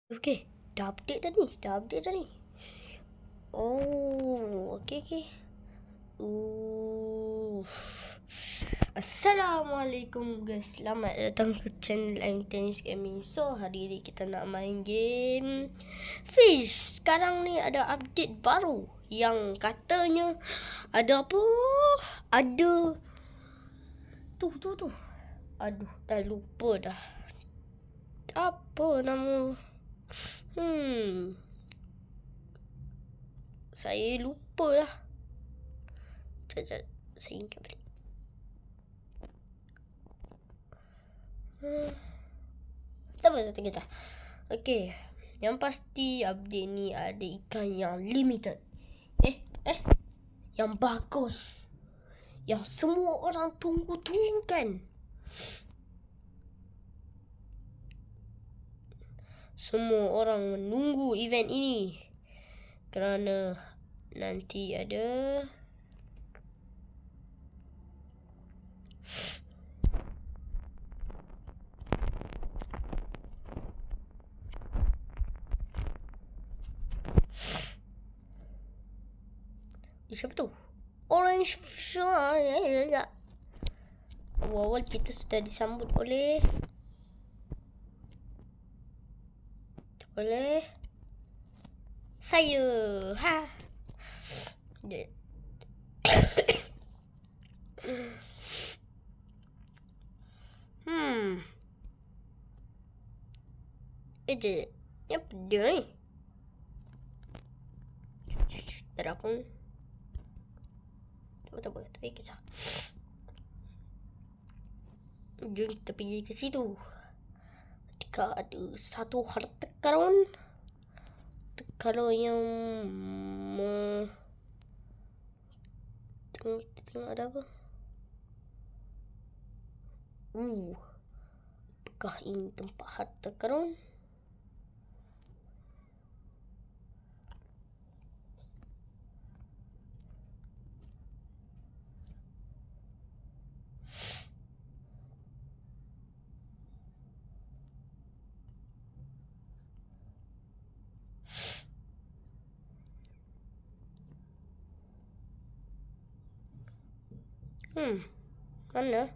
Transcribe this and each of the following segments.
Okay, dah update dah ni. Oh, okay. Uh. Assalamualaikum guys, selamat datang ke channel I'm Tennis Gaming. So, hari ni kita nak main game Fish. Sekarang ni ada update baru yang katanya ada apa? Ada tu. Aduh, dah lupa dah. Apa nama? Saya lupa lah. Sekejap, saya ingat balik. Tak apa. Okay, yang pasti update ni ada ikan yang limited. Yang bagus. Yang semua orang tunggu kan. Semua orang menunggu event ini. Kerana nanti ada siapa tu? Orange Fish. Ya. Awal kita sudah disambut oleh saya. Apa dia ni? Tak ada apa. Tak apa. Tapi kisah. Jom kita pergi ke situ. Ketika ada satu harta karun yang tengok ada apa? Apakah ini tempat harta karun? Mana?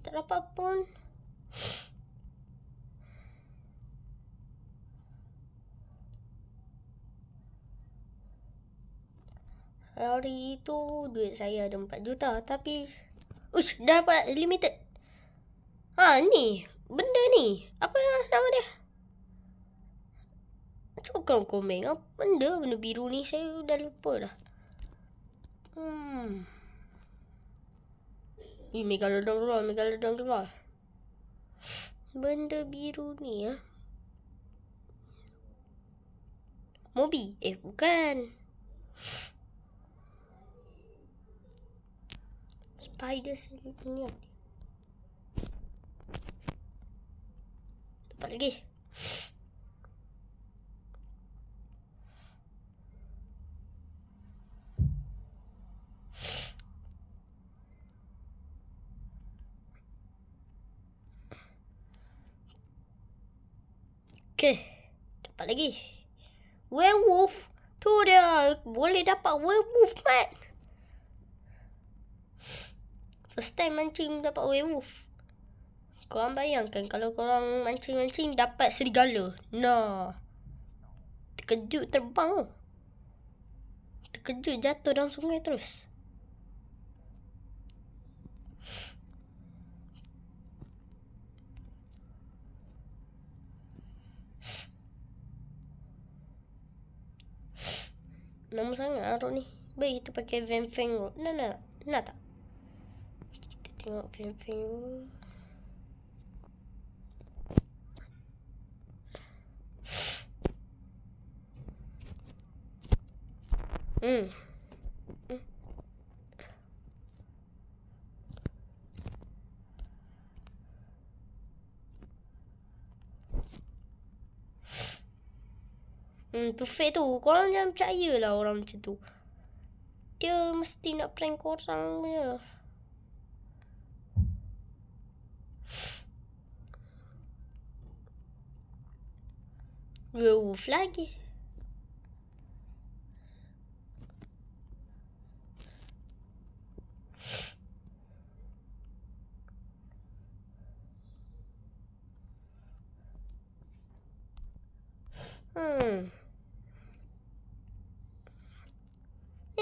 Tak dapat pun. Hari itu duit saya ada 4 juta. Tapi dah dapat limited. Ni benda ni. Apa nama dia? Cuba kau komen. Apa benda biru ni? Saya dah lupa dah. Megalodon keluar. Benda biru ni ya. Mobi. Bukan. Spider ni. Tempat lagi. Okay. Tempat lagi. Werewolf. Tu dia. Boleh dapat werewolf, Mat. First time mancing dapat werewolf. Korang bayangkan kalau korang mancing-mancing dapat serigala. Nah. Terkejut terbang. Terkejut jatuh dalam sungai terus. Lama sangat arut ni. Baik kita pakai Vanfang Road. Nak tak? Kita tengok Vanfang Road. Tu fake tu. Korang jangan percayalah orang macam tu. Dia mesti nak prank korang punya. Werewolf lagi.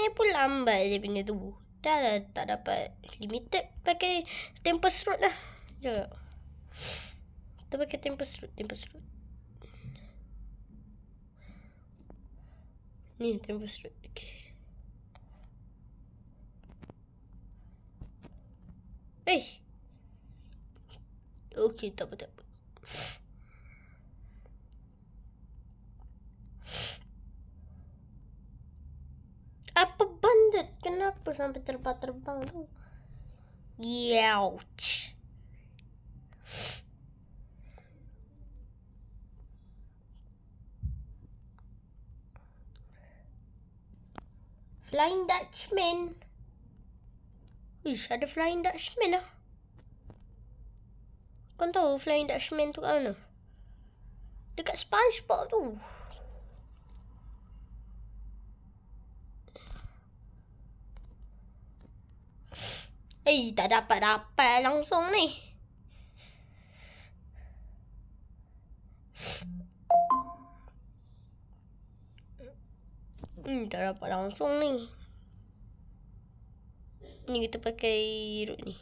Ni pun lambat je benda tu. Dah tak dapat limited. Pakai Tempest Road lah. Sekejap. Kita pakai Tempest Road. Ni Tempest Road. Okay. Okay, tak apa. Apa benda? Kenapa sampai terbang tu? Ouch. Flying Dutchman. Ish, ada Flying Dutchman lah. Kau tahu Flying Dutchman tu kat mana? Dekat SpongeBob tu. Tak dapat langsung ni. Tak dapat langsung ni. Ni kita pakai root ni.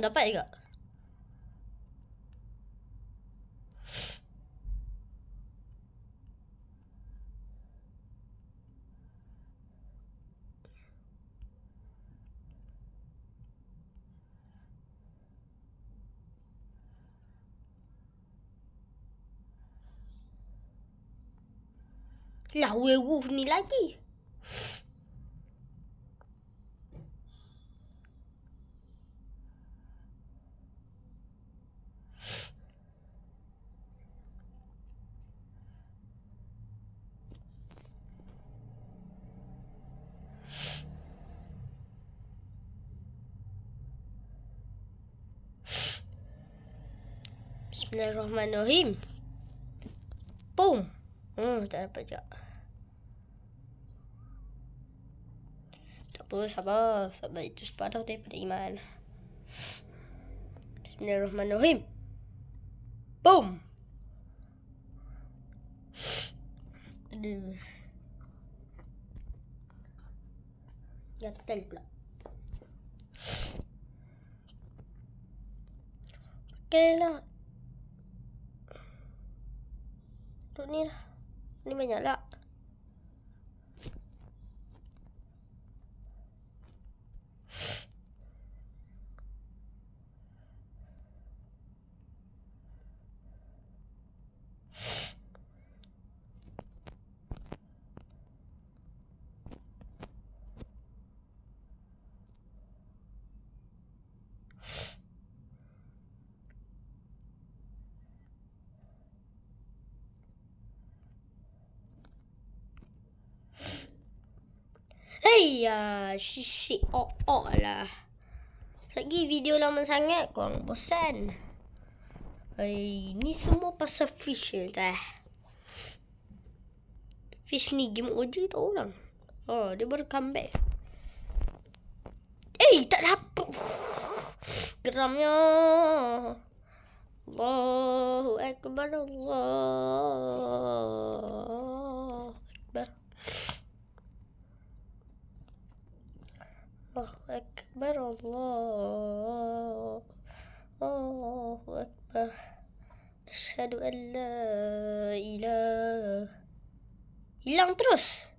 Dapat juga. Lah werewolf ni lagi. Bismillahirrahmanirrahim. Boom. Tak dapat juga. Tak apa, sabar. Sabar itu separuh daripada iman. Bismillahirrahmanirrahim. Boom. Aduh. Gatal pula. Pakailah. Untuk ni lah. Ni banyak lah. Shit lah. Lagi video lama sangat korang bosan. Ni semua pasal fish je dah. Fish ni game OG tau orang. Dia baru comeback. Tak dapat. Geramnya. Allahu Akbar. Allahu Akbar. Allahu Akbar. Allahu Akbar. Asyhadu an la ilaha Hilang terus.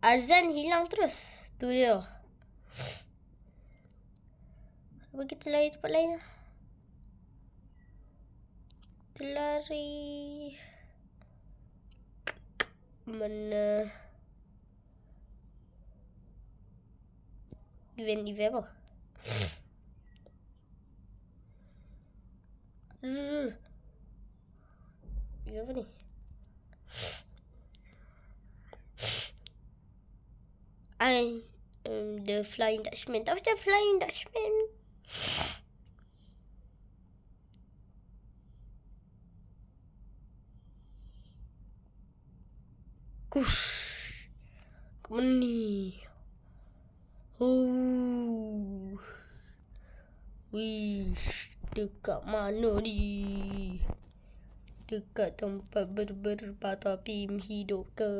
Azan hilang terus. Tu dia. Apa kita lari tempat lain lah. Kita lari. Mana? Event apa? Event apa ni? I am the Flying Dutchman. Tak macam Flying Dutchman. Kush. Ke mana ni? Oh. Wish. Dekat mana ni? Dekat tempat berbata pim hidup ke?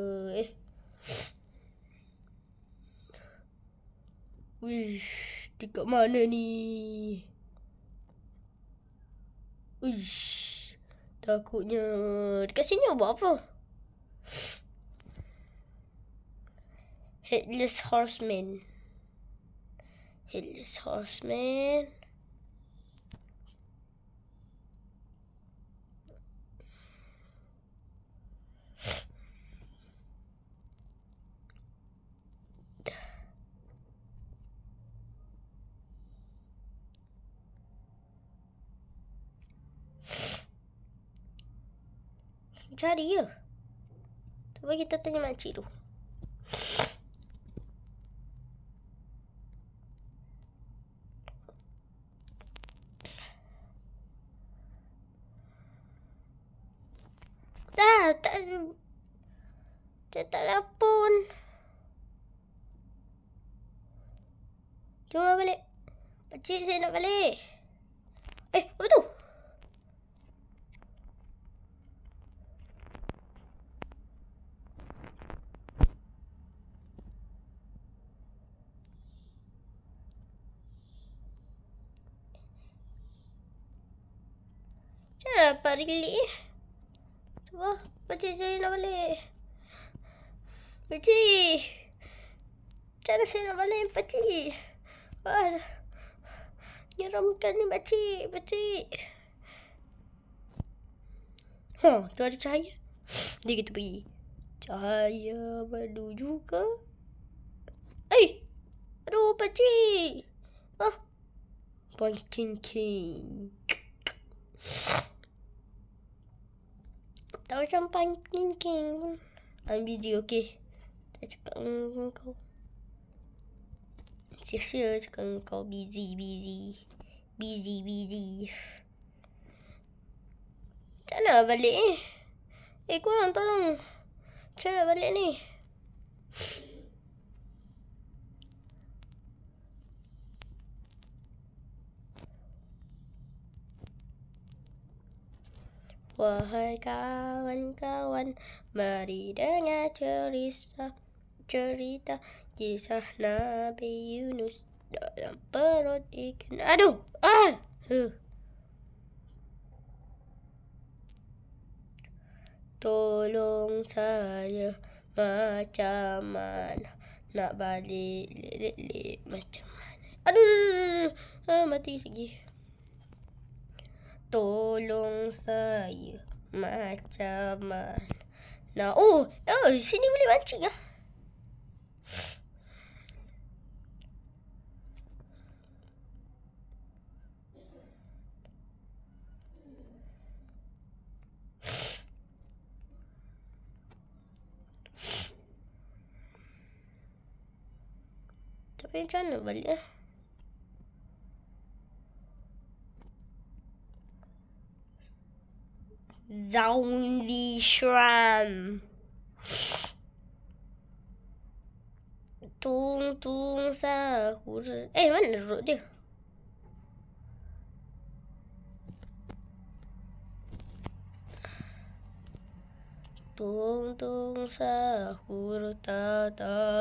Wish. Dekat mana ni? Wish. Takutnya dekat sini buat apa? Headless Horseman. Headless Horseman. Cari ya. Cuba kita tanya makcik tu. Tak telefon. Cuma balik. Pakcik, saya nak balik. Apa tu? Macam mana dapat relate? Cuba, pakcik, saya nak balik. Pakcik. Macam mana saya nak balik, pakcik? Nyeramkan ni, pakcik. Pakcik. Tu ada cahaya. Dia kita pergi. Cahaya baru juga. Aduh, pakcik. Pumpkin King. Tak macam Pumpkin King. I'm busy, okay. Tak cakap dengan kau. Sia-sia cakap dengan kau busy. Macam mana balik ni? Korang tolong. Macam mana balik ni? Wahai kawan-kawan, mari dengar cerita kisah Nabi Yunus dalam perut ikan. Aduh! Tolong saya, macam mana nak balik lek macam mana? Aduh! Mati lagi. Tolong saya, macam mana? Sini boleh mancing lah. Tapi macam mana balik lah? Zombie Shram. Tung sahur. Mana road dia? Tung sahur ta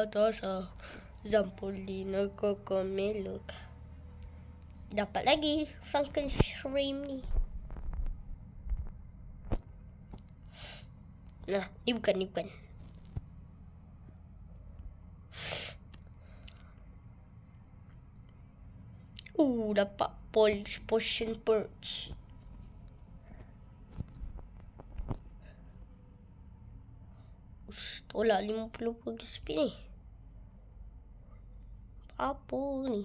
sahur. Zampolina kokomeluk. Dapat lagi Frankenstein ni. Nah, ni bukan. Dapat polish potion perch. Tolak 50 pergi speed ni. Apa ni?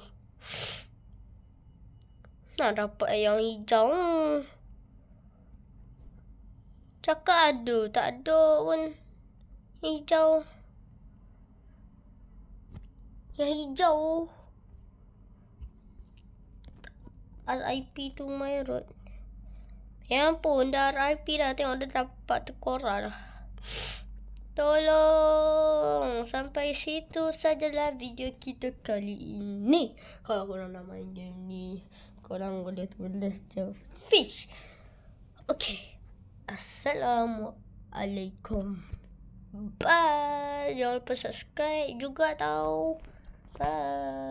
Nak dapat yang hijau. Cakap ada, tak ada pun. Hijau. Yang hijau. RIP to my road. Ya ampun, dah RIP dah. Tengok dia dapat tekora dah. Tolong. Sampai situ sajalah video kita kali ini. Kalau korang nak main game ni, korang boleh tulis je fish. Okay. Assalamualaikum. Bye. Jangan lupa subscribe juga tau. Bye.